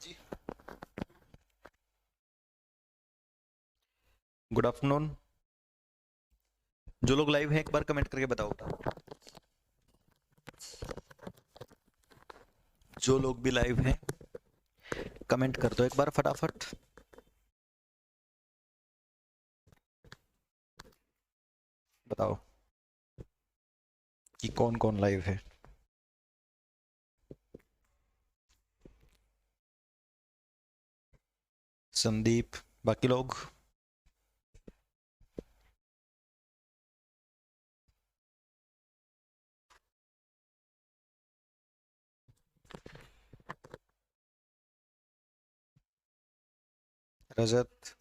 जी, good afternoon. जो लोग live हैं एक बार कमेंट करके बताओ। जो लोग भी लाइव हैं कमेंट कर दो एक बार फटाफट। बताओ कि कौन कौन लाइव है। संदीप, बाकी लोग। रजत,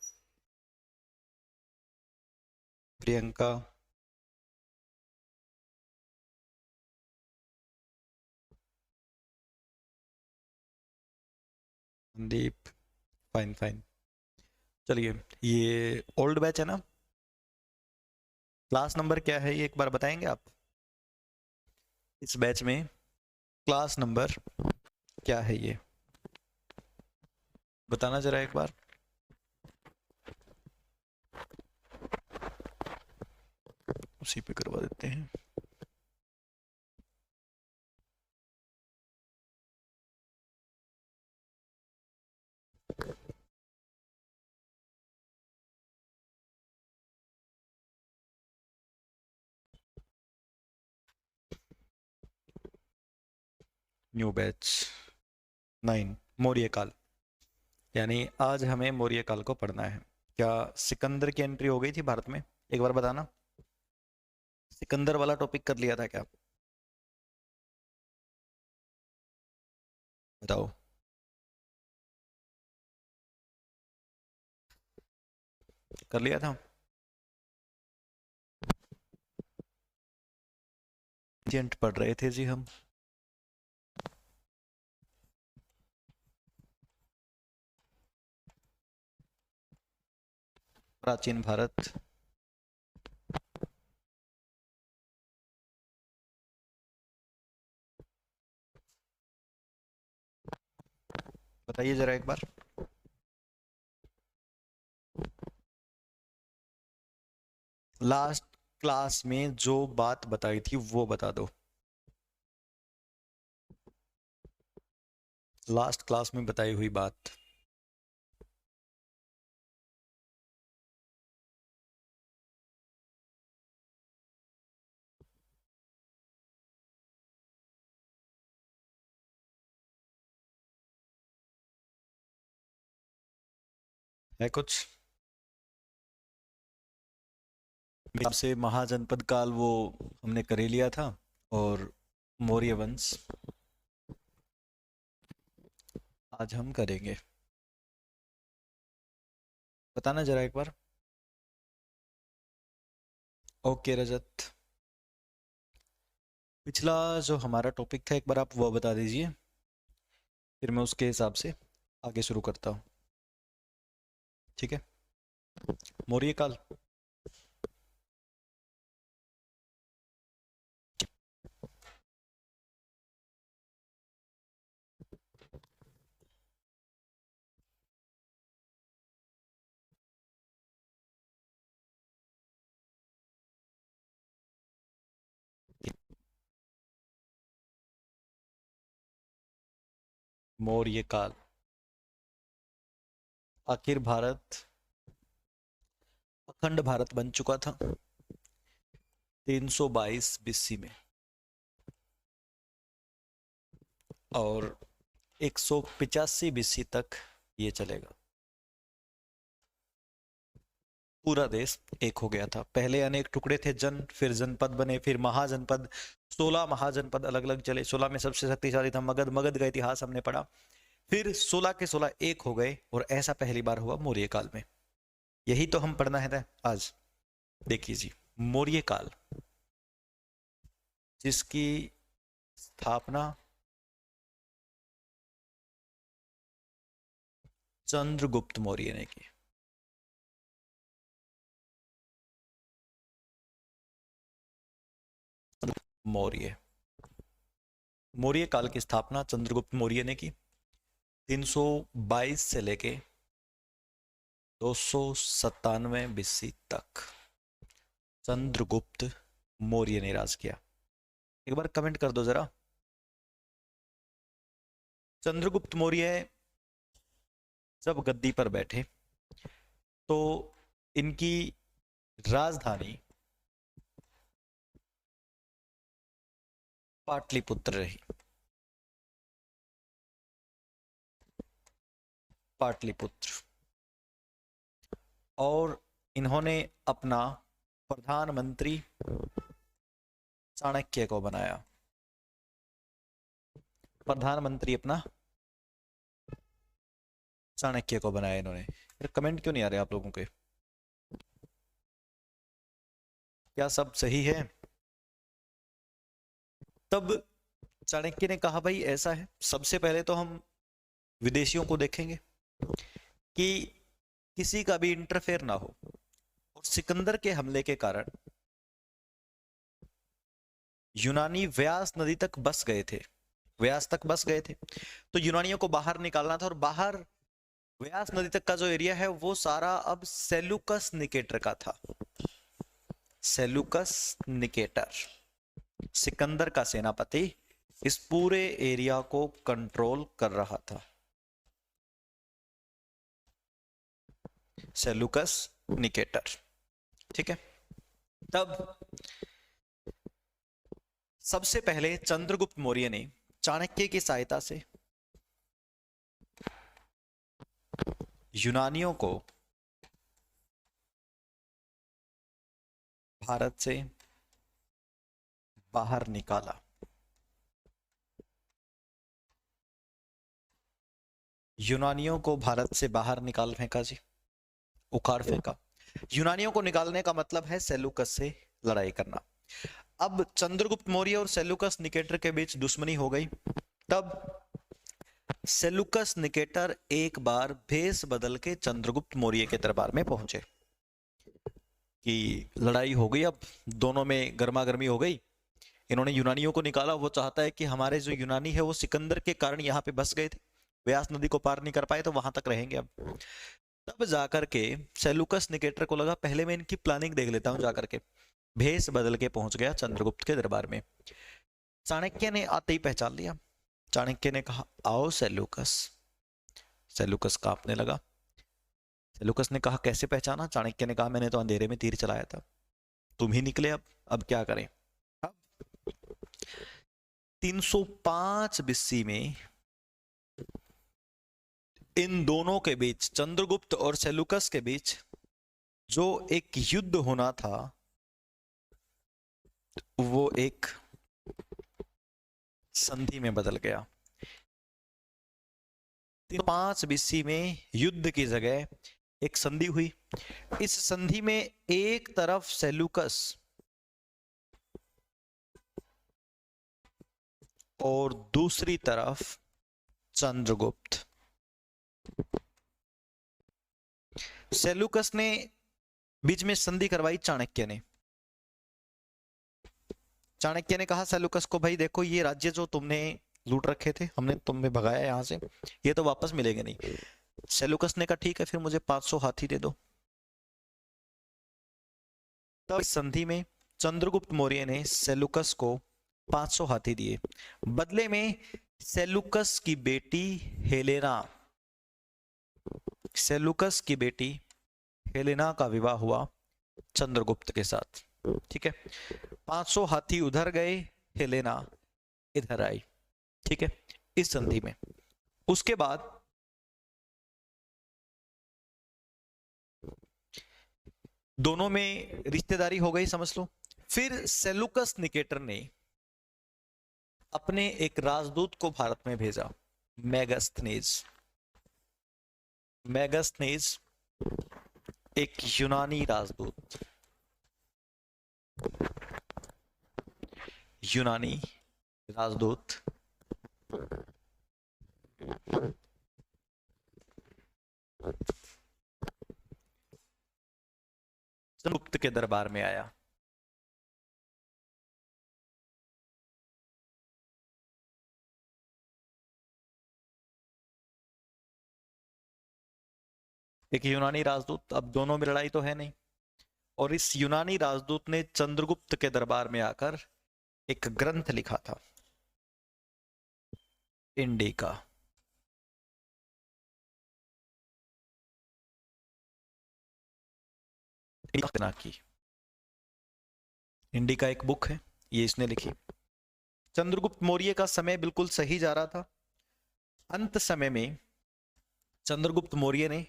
प्रियंका, संदीप, फाइन फाइन। चलिए, ये ओल्ड बैच है ना? क्लास नंबर क्या है ये एक बार बताएंगे आप? इस बैच में क्लास नंबर क्या है ये बताना जरा एक बार। उसी पे करवा देते हैं। न्यू बैच 9, मौर्य काल। यानी आज हमें मौर्य काल को पढ़ना है। क्या सिकंदर की एंट्री हो गई थी भारत में? एक बार बताना। सिकंदर वाला टॉपिक कर लिया था क्या? बताओ। कर लिया था। एंशिएंट पढ़ रहे थे जी हम। प्राचीन भारत। बताइए जरा एक बार। लास्ट क्लास में जो बात बताई थी वो बता दो। लास्ट क्लास में बताई हुई बात। है कुछ? हिसाब से महाजनपद काल वो हमने कर ही लिया था। और मौर्य वंश आज हम करेंगे। बताना जरा एक बार। ओके रजत। पिछला जो हमारा टॉपिक था एक बार आप वो बता दीजिए, फिर मैं उसके हिसाब से आगे शुरू करता हूँ। ठीक है। मौर्य काल। मौर्य काल। आखिर भारत अखंड भारत बन चुका था 322 बीसी में। और 185 बीसी तक ये चलेगा। पूरा देश एक हो गया था। पहले अनेक टुकड़े थे, फिर जनपद बने, फिर महाजनपद। 16 महाजनपद अलग अलग चले। 16 में सबसे शक्तिशाली था मगध। मगध का इतिहास हमने पढ़ा। फिर 16 के 16 एक हो गए और ऐसा पहली बार हुआ मौर्य काल में। यही तो हम पढ़ना है आज। देखिए जी, मौर्य काल जिसकी स्थापना चंद्रगुप्त मौर्य ने की। मौर्य मौर्य काल की स्थापना चंद्रगुप्त मौर्य ने की 322 से लेके 297 BC तक चंद्रगुप्त मौर्य ने राज किया। एक बार कमेंट कर दो जरा। चंद्रगुप्त मौर्य जब गद्दी पर बैठे तो इनकी राजधानी पाटलिपुत्र रही। पाटलिपुत्र। और इन्होंने अपना प्रधानमंत्री चाणक्य को बनाया। प्रधानमंत्री अपना चाणक्य को बनाया इन्होंने। फिर कमेंट क्यों नहीं आ रहे आप लोगों के? क्या सब सही है? तब चाणक्य ने कहा भाई ऐसा है, सबसे पहले तो हम विदेशियों को देखेंगे कि किसी का भी इंटरफेयर ना हो। और सिकंदर के हमले के कारण यूनानी व्यास नदी तक बस गए थे। व्यास तक बस गए थे तो यूनानियों को बाहर निकालना था। और बाहर व्यास नदी तक का जो एरिया है वो सारा अब सेलुकस निकेटर का था। सेलुकस निकेटर, सिकंदर का सेनापति, इस पूरे एरिया को कंट्रोल कर रहा था। सेलुकस निकेटर, ठीक है। तब सबसे पहले चंद्रगुप्त मौर्य ने चाणक्य की सहायता से यूनानियों को भारत से बाहर निकाला। यूनानियों को भारत से बाहर निकाल फेंका जी, उखाड़ फेंका। यूनानियों को निकालने का मतलब है सेलुकस से लड़ाई करना। अब चंद्रगुप्त मौर्य और सेलुकस निकेटर के बीच दुश्मनी हो गई। तब सेलुकस निकेटर एक बार भेष बदल के चंद्रगुप्त मौर्य के दरबार में पहुंचे कि लड़ाई हो गई, अब दोनों में गर्मा गर्मी हो गई। इन्होंने यूनानियों को निकाला, वो चाहता है कि हमारे जो यूनानी है वो सिकंदर के कारण यहाँ पे बस गए थे, व्यास नदी को पार नहीं कर पाए, तो वहां तक रहेंगे अब। तब जाकर के सेलुकस निकेटर को लगा पहले मैं इनकी प्लानिंग देख लेता हूं जाकर के। भेष बदल के पहुंच गया चंद्रगुप्त के दरबार में। चाणक्य ने आते ही पहचान लिया। चाणक्य ने कहा आओ सेलुकस। सेलुकस कांपने लगा। सेलुकस ने कहा कैसे पहचाना? चाणक्य ने कहा मैंने तो अंधेरे में तीर चलाया था, तुम ही निकले, अब क्या करें। अब 305 BC में इन दोनों के बीच, चंद्रगुप्त और सेलुकस के बीच जो एक युद्ध होना था वो एक संधि में बदल गया। 305 BC में युद्ध की जगह एक संधि हुई। इस संधि में एक तरफ सेलुकस और दूसरी तरफ चंद्रगुप्त। सेलुकस ने बीच में संधि करवाई चाणक्य ने। चाणक्य ने कहा सेलुकस को भाई देखो ये राज्य जो तुमने लूट रखे थे, हमने तुम्हें भगाया यहां से, ये तो वापस मिलेंगे नहीं। सेलुकस ने कहा ठीक है फिर मुझे 500 हाथी दे दो। तब इस संधि में चंद्रगुप्त मौर्य ने सेलुकस को 500 हाथी दिए। बदले में सेलुकस की बेटी हेलेना, सेलुकस की बेटी हेलेना का विवाह हुआ चंद्रगुप्त के साथ, ठीक है। 500 हाथी उधर गए, हेलेना इधर आई, ठीक है, इस संधि में। उसके बाद दोनों में रिश्तेदारी हो गई, समझ लो। फिर सेलुकस निकेटर ने अपने एक राजदूत को भारत में भेजा, मेगास्थनीज। मेगास्थनीज एक यूनानी राजदूत, यूनानी राजदूत चंद्रगुप्त के दरबार में आया। एक यूनानी राजदूत, अब दोनों में लड़ाई तो है नहीं, और इस यूनानी राजदूत ने चंद्रगुप्त के दरबार में आकर एक ग्रंथ लिखा था, इंडिका। की इंडिका एक बुक है, ये इसने लिखी। चंद्रगुप्त मौर्य का समय बिल्कुल सही जा रहा था। अंत समय में चंद्रगुप्त मौर्य ने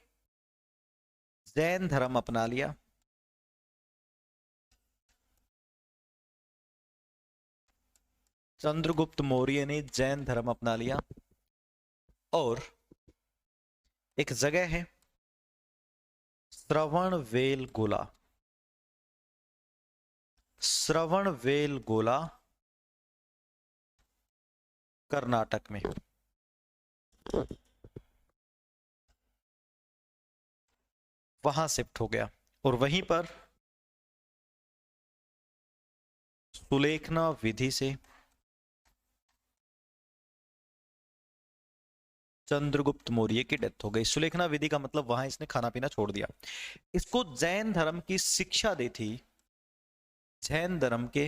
जैन धर्म अपना लिया। चंद्रगुप्त मौर्य ने जैन धर्म अपना लिया, और एक जगह है श्रवणबेलगोला, श्रवणबेलगोला कर्नाटक में, वहां शिफ्ट हो गया, और वहीं पर सुलेखना विधि से चंद्रगुप्त मौर्य की डेथ हो गई। सुलेखना विधि का मतलब वहां इसने खाना पीना छोड़ दिया। इसको जैन धर्म की शिक्षा दी थी जैन धर्म के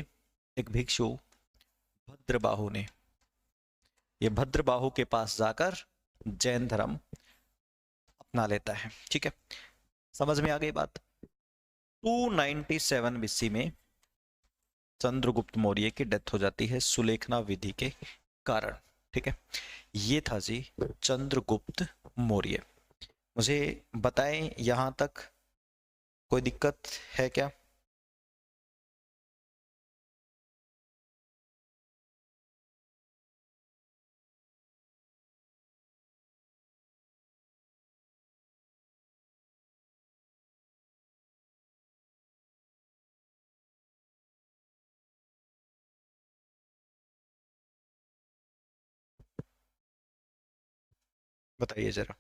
एक भिक्षु भद्रबाहु ने। ये भद्रबाहु के पास जाकर जैन धर्म अपना लेता है। ठीक है, समझ में आ गई बात। 297 बीसी में चंद्रगुप्त मौर्य की डेथ हो जाती है सुलेखना विधि के कारण। ठीक है, ये था जी चंद्रगुप्त मौर्य। मुझे बताएं यहां तक कोई दिक्कत है क्या? बताइए जरा।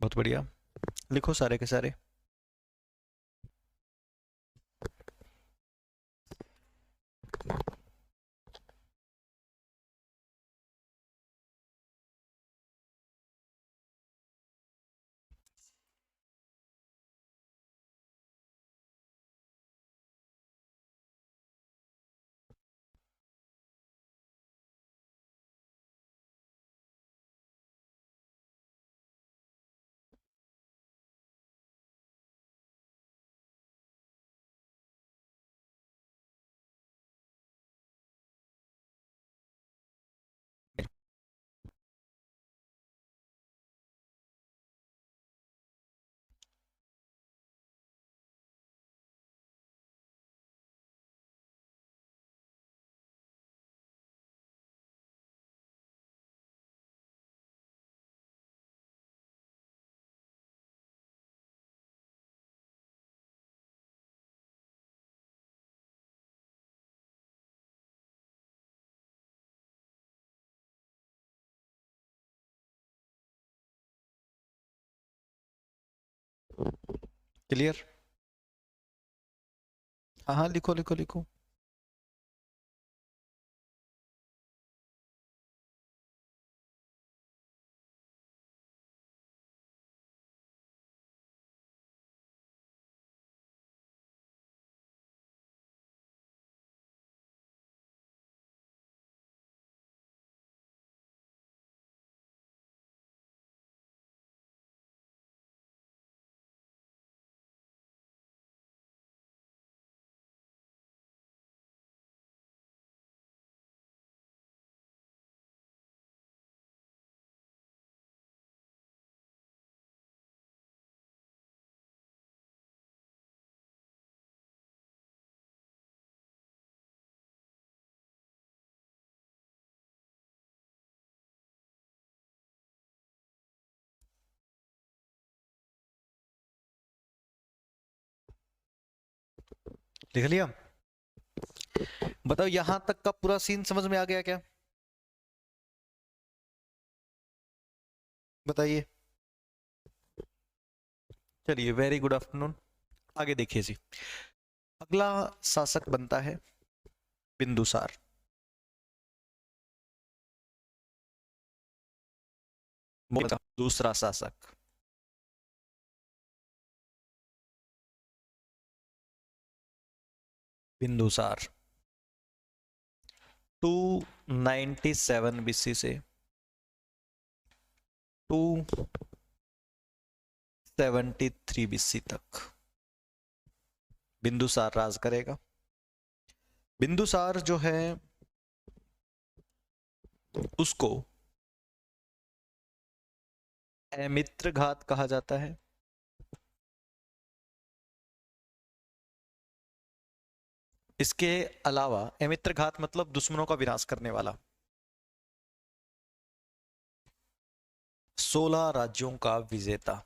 बहुत बढ़िया, लिखो सारे के सारे। क्लियर? हाँ हाँ, लिखो लिखो लिखो। लिख लिया? बताओ यहां तक का पूरा सीन समझ में आ गया क्या? बताइए। चलिए, वेरी गुड आफ्टरनून। आगे देखिए जी। अगला शासक बनता है बिंदुसार। दूसरा शासक बिंदुसार 297 बीसी से 273 बीसी तक बिंदुसार राज करेगा। बिंदुसार जो है उसको अमित्र घात कहा जाता है। इसके अलावा अमित्र घात मतलब दुश्मनों का विनाश करने वाला। 16 राज्यों का विजेता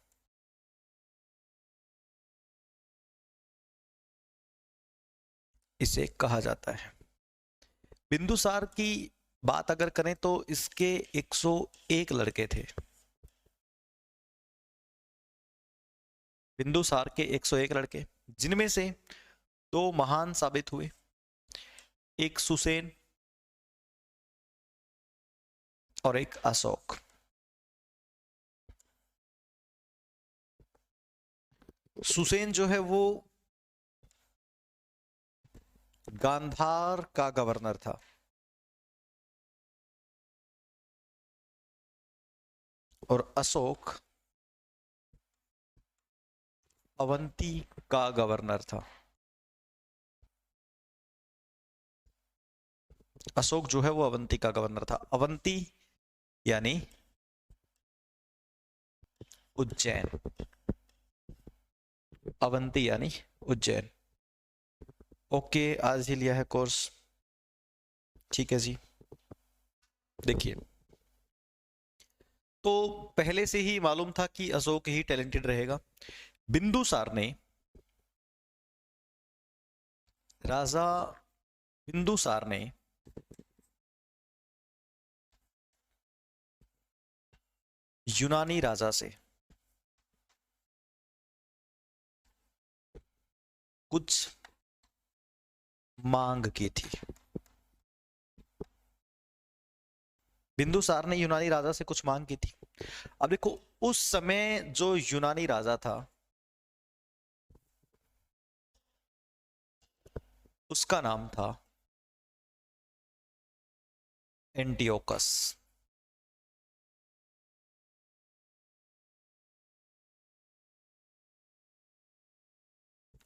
इसे कहा जाता है। बिंदुसार की बात अगर करें तो इसके 101 लड़के थे। बिंदुसार के 101 लड़के, जिनमें से 2 महान साबित हुए, एक सुसेन और एक अशोक। सुसेन जो है वो गांधार का गवर्नर था और अशोक अवंती का गवर्नर था। अशोक जो है वो अवंती का गवर्नर था। अवंती यानी उज्जैन। अवंती यानी उज्जैन। ओके, आज ही लिया है कोर्स, ठीक है जी। देखिए, तो पहले से ही मालूम था कि अशोक ही टैलेंटेड रहेगा। बिंदुसार ने राजा बिंदुसार ने यूनानी राजा से कुछ मांग की थी। बिंदुसार ने यूनानी राजा से कुछ मांग की थी। अब देखो, उस समय जो यूनानी राजा था उसका नाम था एंटियोकस।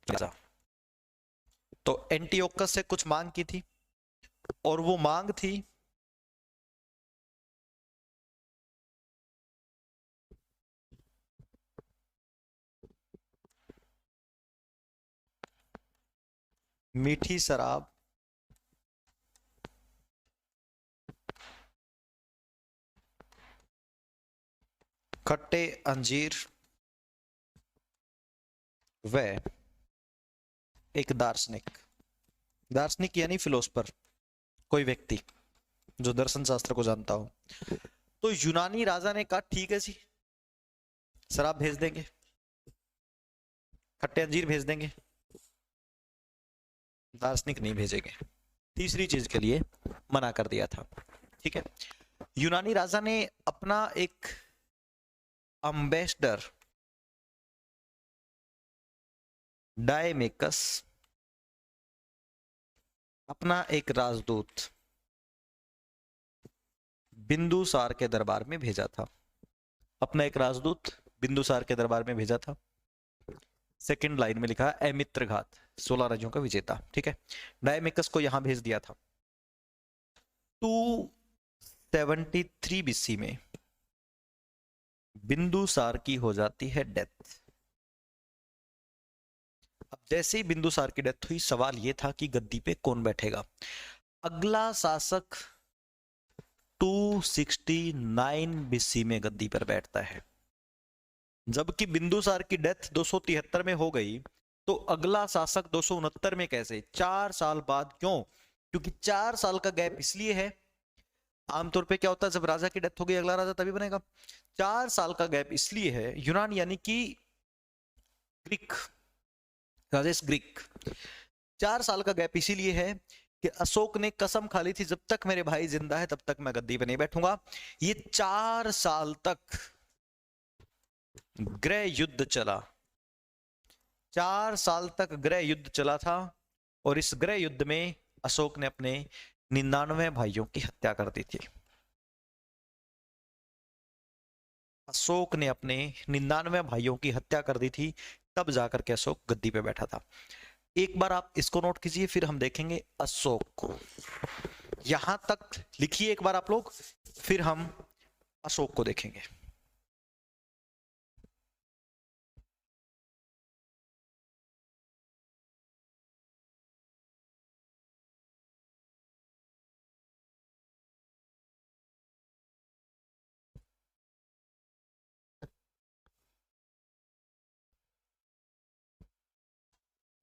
राजा, तो एंटियोकस से कुछ मांग की थी और वो मांग थी मीठी शराब, खट्टे अंजीर व एक दार्शनिक। दार्शनिक यानी फिलोसफर, कोई व्यक्ति जो दर्शन शास्त्र को जानता हो। तो यूनानी राजा ने कहा ठीक है जी, शराब भेज देंगे, खट्टे अंजीर भेज देंगे, दार्शनिक नहीं भेजेंगे। तीसरी चीज के लिए मना कर दिया था। ठीक है, यूनानी राजा ने अपना एक अम्बेसडर डायमेकस, अपना एक राजदूत बिंदुसार के दरबार में भेजा था। अपना एक राजदूत बिंदुसार के दरबार में भेजा था। सेकंड लाइन में लिखा है अमित्र घात, 16 राज्यों का विजेता। ठीक है, डायमेकस को यहां भेज दिया था। 273 बीसी में बिंदुसार की हो जाती है डेथ। अब जैसे ही बिंदुसार की डेथ हुई, सवाल यह था कि गद्दी पे कौन बैठेगा। अगला शासक 269 बीसी में गद्दी पर बैठता है। जबकि बिंदुसार की डेथ 273 में हो गई, तो अगला शासक 269 में कैसे, 4 साल बाद, क्यों? क्योंकि 4 साल का गैप इसलिए है, आमतौर पे क्या होता है जब राजा की डेथ हो गई अगला राजा तभी बनेगा। 4 साल का गैप इसलिए है, यूनान यानी कि ग्रीक, राजेश ग्रीक, 4 साल का गैप इसीलिए है कि अशोक ने कसम खा ली थी जब तक मेरे भाई जिंदा है तब तक मैं गद्दी पे नहीं बैठूंगा। ये 4 साल तक गृह युद्ध चला, 4 साल तक गृह युद्ध चला था, और इस गृह युद्ध में अशोक ने अपने 99 भाइयों की हत्या कर दी थी। अशोक ने अपने 99 भाइयों की हत्या कर दी थी, तब जाकर के अशोक गद्दी पे बैठा था। एक बार आप इसको नोट कीजिए, फिर हम देखेंगे अशोक को। यहां तक लिखिए एक बार आप लोग, फिर हम अशोक को देखेंगे।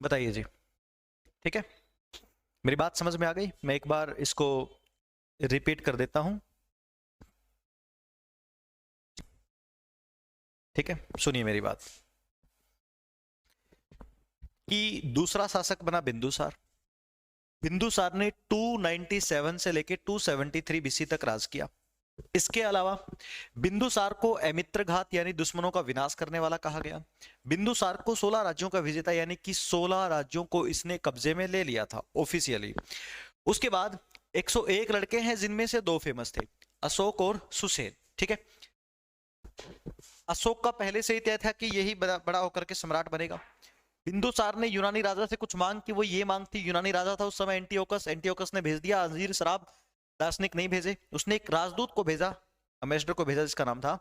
बताइए जी। ठीक है, मेरी बात समझ में आ गई? मैं एक बार इसको रिपीट कर देता हूं। ठीक है, सुनिए मेरी बात, कि दूसरा शासक बना बिंदुसार। बिंदुसार ने 297 से लेकर 273 बीसी तक राज किया। इसके अलावा बिंदुसार को अमित्रघात यानी दुश्मनों का विनाश करने वाला कहा गया। बिंदुसार को 16 राज्यों का विजेता यानी कि 16 राज्यों को इसने कब्जे में ले लिया था ऑफिशियली। उसके बाद 101 लड़के हैं जिनमें से 2 फेमस थे, अशोक और सुसेन। ठीक है, अशोक का पहले से ही तय था कि यही बड़ा होकर के सम्राट बनेगा। बिंदुसार ने यूनानी राजा से कुछ मांग की, वो ये मांग थी, यूनानी राजा था उस समय एंटियोकस, एंटियोकस ने भेज दिया अंजीर शराब, दार्शनिक नहीं भेजे, उसने एक राजदूत को भेजा, अमेस्डर को भेजा, जिसका नाम था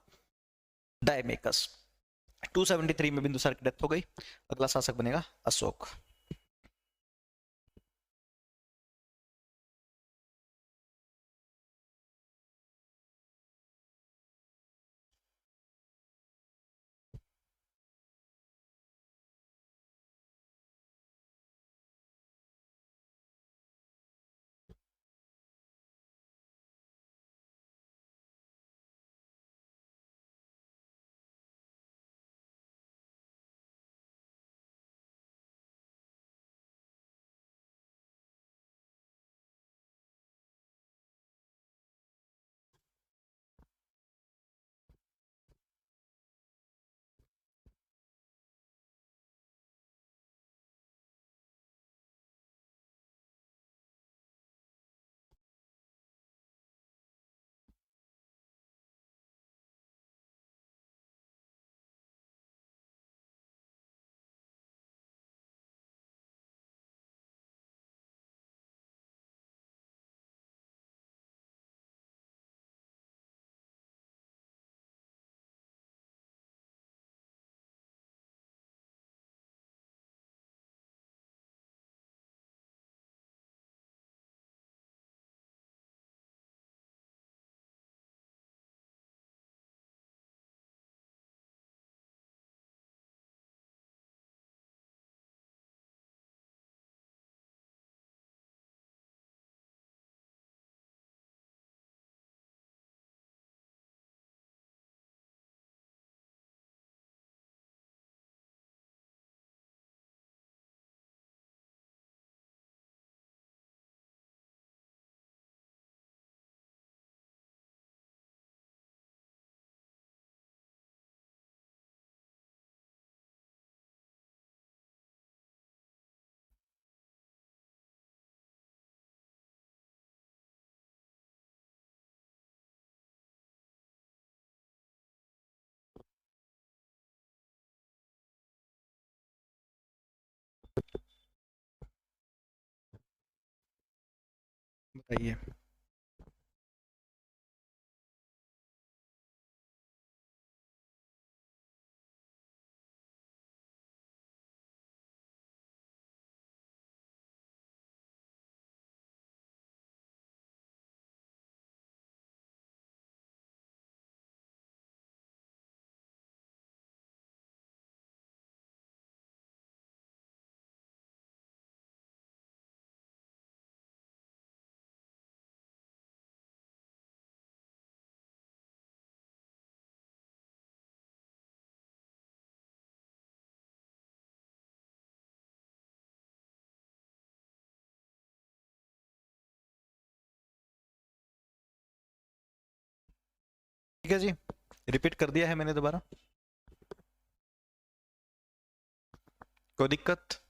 डायमेकस। 273 में बिंदुसार की डेथ हो गई, अगला शासक बनेगा अशोक। बताइए। ठीक है जी, रिपीट कर दिया है मैंने दोबारा, कोई दिक्कत?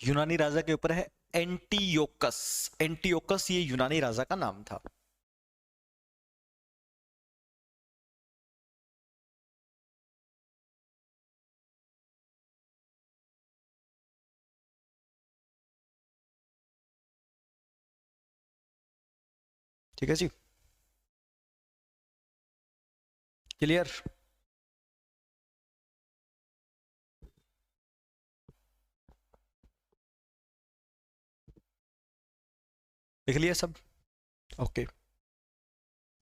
यूनानी राजा के ऊपर है एंटीयोकस। एंटीयोकस ये यूनानी राजा का नाम था। ठीक है जी, क्लियर? लिख लिया सब? ओके।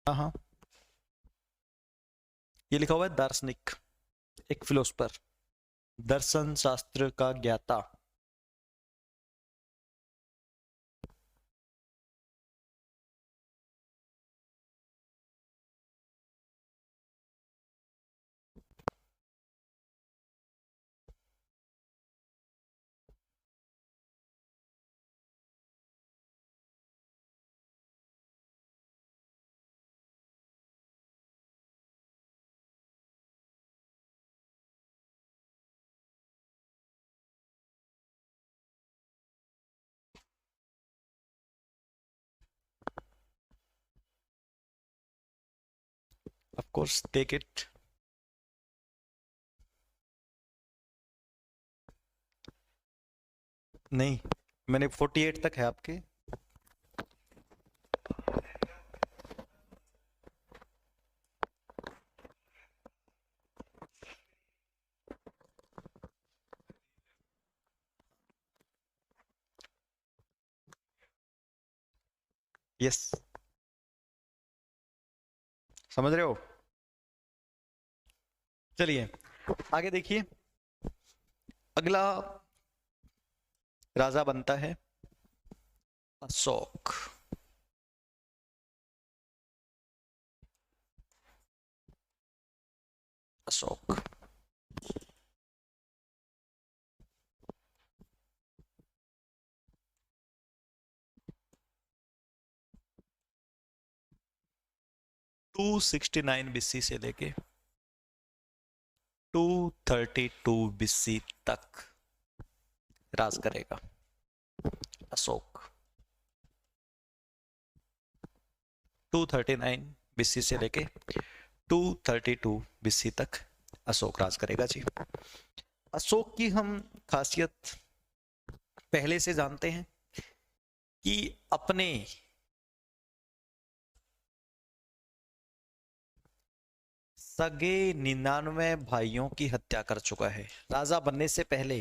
हाँ हाँ, ये लिखा हुआ है दार्शनिक, एक फिलोसफर, दर्शन शास्त्र का ज्ञाता। Of course, take it. नहीं, मैंने 48 तक है आपके। यस, समझ रहे हो? चलिए आगे देखिए, अगला राजा बनता है अशोक। अशोक 269 बीसी से लेके 232 बीसी तक राज करेगा अशोक। 239 बीसी से लेके 232 बीसी तक अशोक राज करेगा जी। अशोक की हम खासियत पहले से जानते हैं कि अपने सगे 99 भाइयों की हत्या कर चुका है राजा बनने से पहले।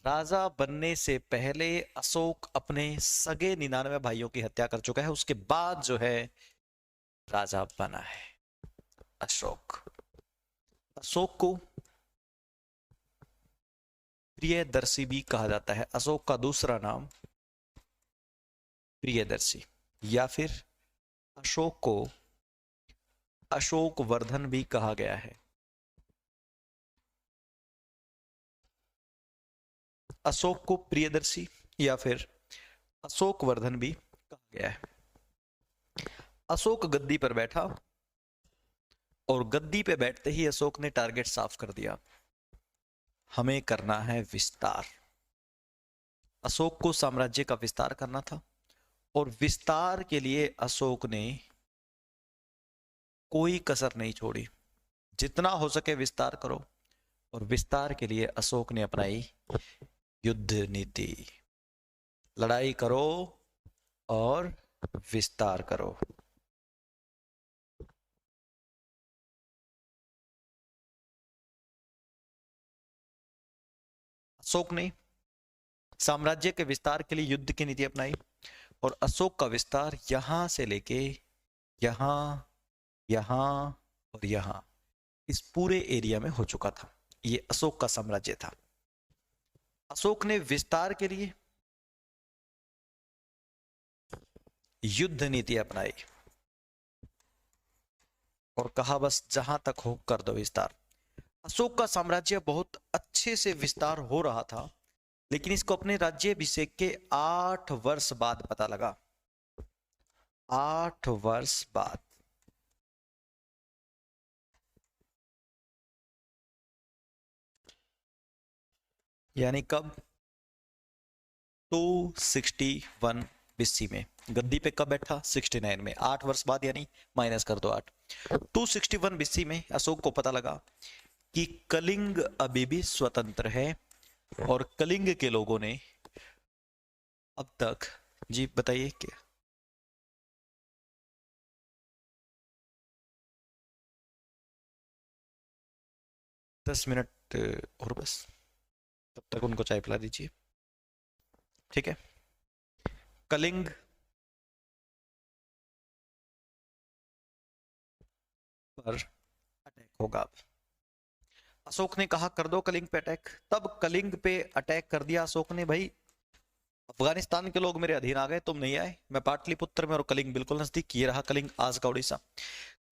राजा बनने से पहले अशोक अपने सगे 99 भाइयों की हत्या कर चुका है, उसके बाद जो है राजा बना है अशोक। अशोक को प्रियदर्शी भी कहा जाता है। अशोक का दूसरा नाम प्रियदर्शी, या फिर अशोक को अशोक वर्धन भी कहा गया है। अशोक को प्रियदर्शी या फिर अशोक वर्धन भी कहा गया है। अशोक गद्दी पर बैठा और गद्दी पे बैठते ही अशोक ने टारगेट साफ कर दिया, हमें करना है विस्तार। अशोक को साम्राज्य का विस्तार करना था और विस्तार के लिए अशोक ने कोई कसर नहीं छोड़ी, जितना हो सके विस्तार करो। और विस्तार के लिए अशोक ने अपनाई युद्ध नीति, लड़ाई करो और विस्तार करो। अशोक ने साम्राज्य के विस्तार के लिए युद्ध की नीति अपनाई, और अशोक का विस्तार यहां से लेके यहां, यहां और यहां, इस पूरे एरिया में हो चुका था। ये अशोक का साम्राज्य था। अशोक ने विस्तार के लिए युद्ध नीति अपनाई और कहा बस जहां तक हो कर दो विस्तार। अशोक का साम्राज्य बहुत अच्छे से विस्तार हो रहा था, लेकिन इसको अपने राज्याभिषेक के 8 वर्ष बाद पता लगा। 8 वर्ष बाद, यानी कब? 261 बीसी में। गद्दी पे कब बैठा? 69 में। 8 वर्ष बाद, यानी माइनस कर दो 8। 261 बीसी में अशोक को पता लगा कि कलिंग अभी भी स्वतंत्र है, और कलिंग के लोगों ने अब तक, जी बताइए क्या? दस मिनट और बस, तब तक उनको चाय पिला दीजिए, ठीक है। कलिंग पर अटैक होगा। अशोक ने कहा कर दो कलिंग पे अटैक। तब कलिंग पे अटैक कर दिया अशोक ने। भाई अफगानिस्तान के लोग मेरे अधीन आ गए, तुम नहीं आए। मैं पाटलिपुत्र में, और कलिंग बिल्कुल नजदीक, ये रहा कलिंग, आज का उड़ीसा।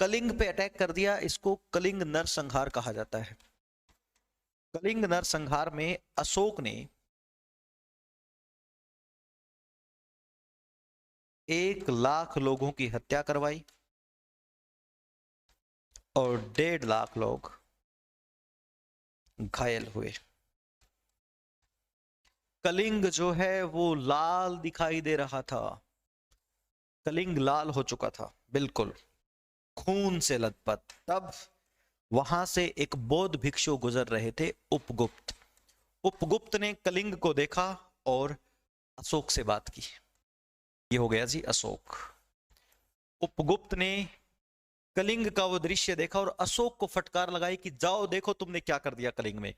कलिंग पे अटैक कर दिया। इसको कलिंग नरसंहार कहा जाता है। कलिंग नरसंहार में अशोक ने 1 लाख लोगों की हत्या करवाई और 1.5 लाख लोग घायल हुए। कलिंग जो है वो लाल दिखाई दे रहा था। कलिंग लाल हो चुका था, बिल्कुल खून से लथपथ। तब वहां से एक बौद्ध भिक्षु गुजर रहे थे, उपगुप्त। उपगुप्त ने कलिंग को देखा और अशोक से बात की। ये हो गया जी अशोक। उपगुप्त ने कलिंग का वो दृश्य देखा और अशोक को फटकार लगाई कि जाओ देखो तुमने क्या कर दिया कलिंग में।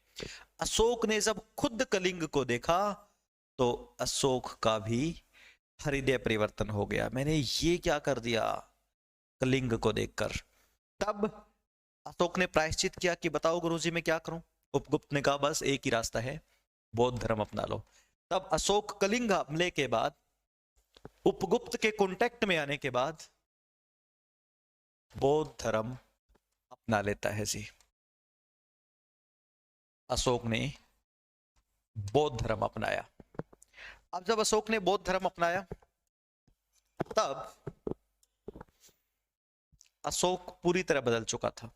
अशोक ने जब खुद कलिंग को देखा तो अशोक का भी हृदय परिवर्तन हो गया। मैंने ये क्या कर दिया कलिंग को देखकर। तब अशोक ने प्रायश्चित किया कि बताओ गुरुजी मैं क्या करूं। उपगुप्त ने कहा बस एक ही रास्ता है, बौद्ध धर्म अपना लो। तब अशोक कलिंग हमले के बाद, उपगुप्त के कांटेक्ट में आने के बाद बौद्ध धर्म अपना लेता है जी। अशोक ने बौद्ध धर्म अपनाया। अब जब अशोक ने बौद्ध धर्म अपनाया, तब अशोक पूरी तरह बदल चुका था।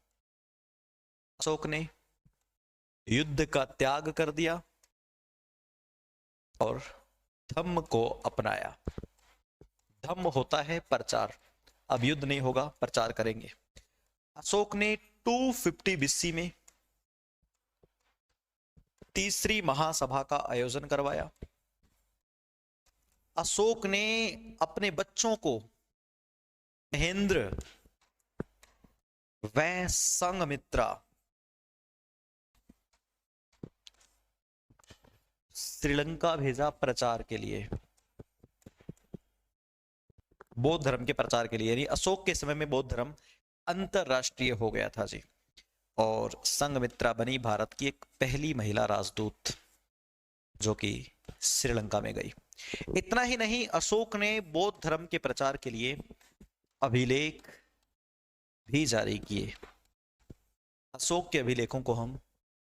अशोक ने युद्ध का त्याग कर दिया और धम्म को अपनाया। धम्म होता है प्रचार। अब युद्ध नहीं होगा, प्रचार करेंगे। अशोक ने 250 बीसी में तीसरी महासभा का आयोजन करवाया। अशोक ने अपने बच्चों को महेंद्र व संघमित्रा श्रीलंका भेजा प्रचार के लिए, बौद्ध धर्म के प्रचार के लिए। यानी अशोक के समय में बौद्ध धर्म अंतरराष्ट्रीय हो गया था जी। और संघमित्रा बनी भारत की एक पहली महिला राजदूत, जो कि श्रीलंका में गई। इतना ही नहीं, अशोक ने बौद्ध धर्म के प्रचार के लिए अभिलेख भी जारी किए। अशोक के अभिलेखों को हम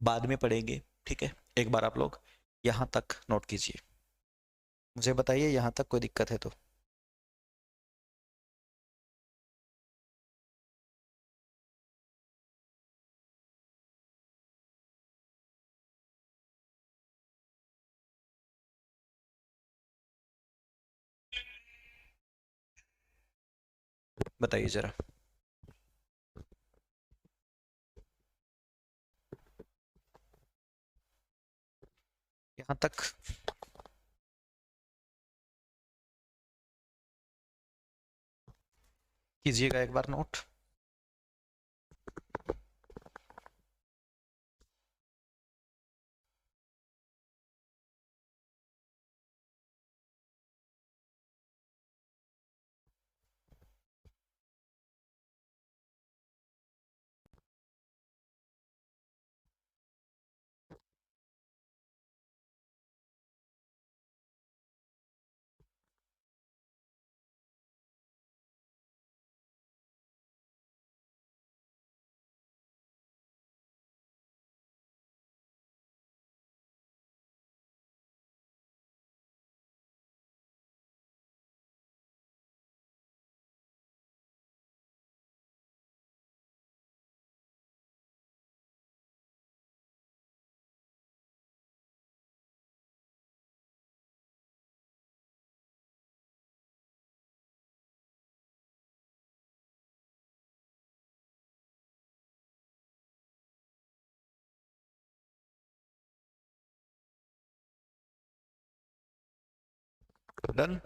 बाद में पढ़ेंगे, ठीक है। एक बार आप लोग यहां तक नोट कीजिए, मुझे बताइए यहां तक कोई दिक्कत है तो। बताइए जरा। यहां तक कीजिएगा एक बार नोट। डन।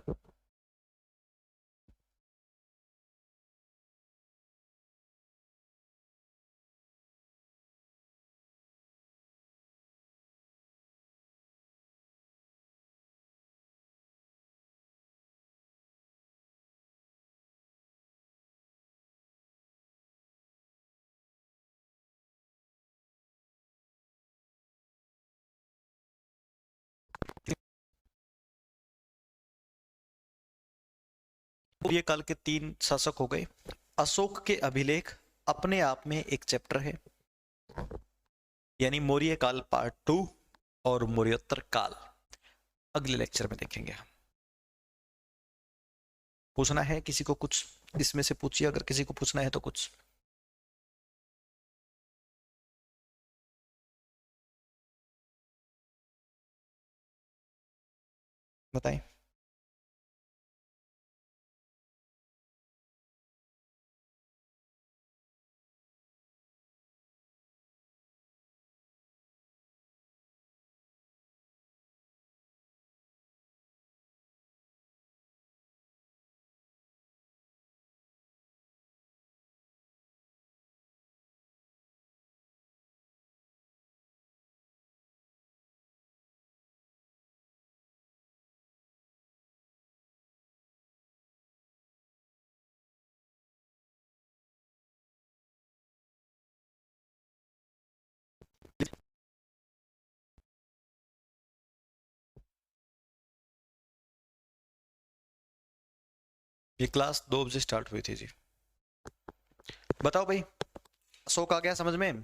ये काल के 3 शासक हो गए। अशोक के अभिलेख अपने आप में एक चैप्टर है, यानी मौर्य काल पार्ट 2 और मौर्योत्तर काल अगले लेक्चर में देखेंगे हम। पूछना है किसी को कुछ इसमें से पूछिए, अगर किसी को पूछना है तो कुछ बताएं। ये क्लास 2 बजे स्टार्ट हुई थी जी। बताओ भाई, अशोक आ गया समझ में?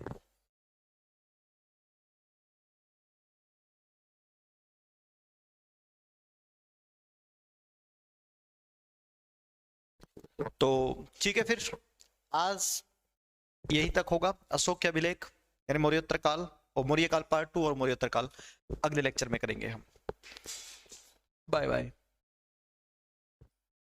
तो ठीक है, फिर आज यही तक होगा। अशोक के अभिलेख यानी मौर्योत्तर काल और मौर्य काल पार्ट 2 और मौर्योत्तर काल अगले लेक्चर में करेंगे हम। Bye bye.